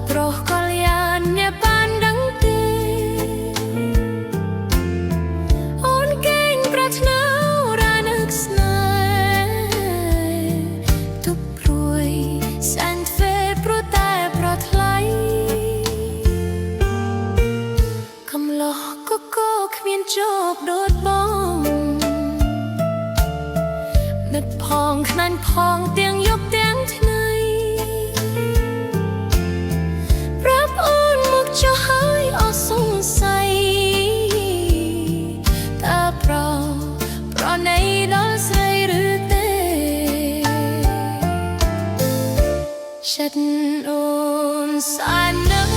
ប្រុសកល្យានអ្នកបានដឹងទេអូនកេងប្រាថ្នារានឹកស្នេហ៍ទុកព្រួយសែនទ្វេព្រោះតែប្រថ្លៃកំឡោះក៏គ្មានជោគដូចបងនឹកផងខ្នាញ់ផងទាំងយប់ទាំងថ្ងៃប្រាប់អូនមកចុះហើយអស់សង្ស័យតើប្រណីដល់ស្រីឬទេចិត្តអូនសាននឹង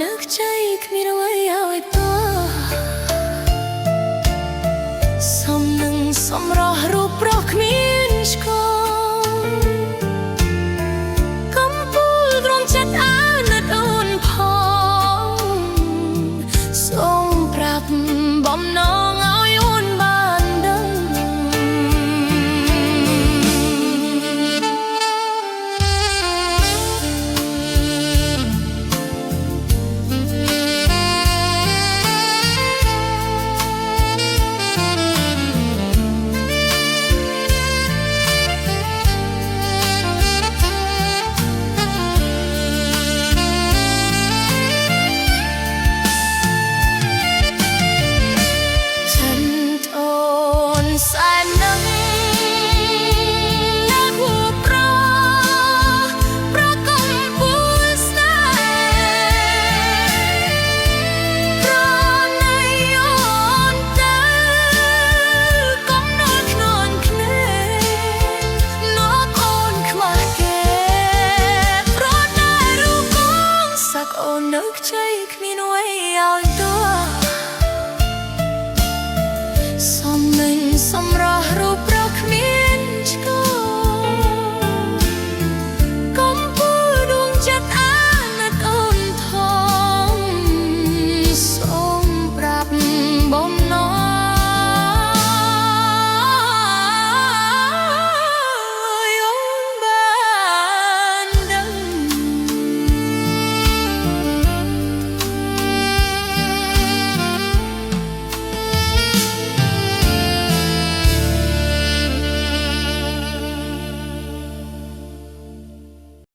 នឹកใจគ្មានអ្វីឲ្យតសំនឹងសំរោះរូបប្រុសគ្មានឆ្កងកំពូលទ្រង់ចិត្តអាណិតអូនផងសូមប្រាប់បំណងឲ្យអូនបានដឹងនឹកใจគ្មានអ្វីឲ្យតសំនឹងសំ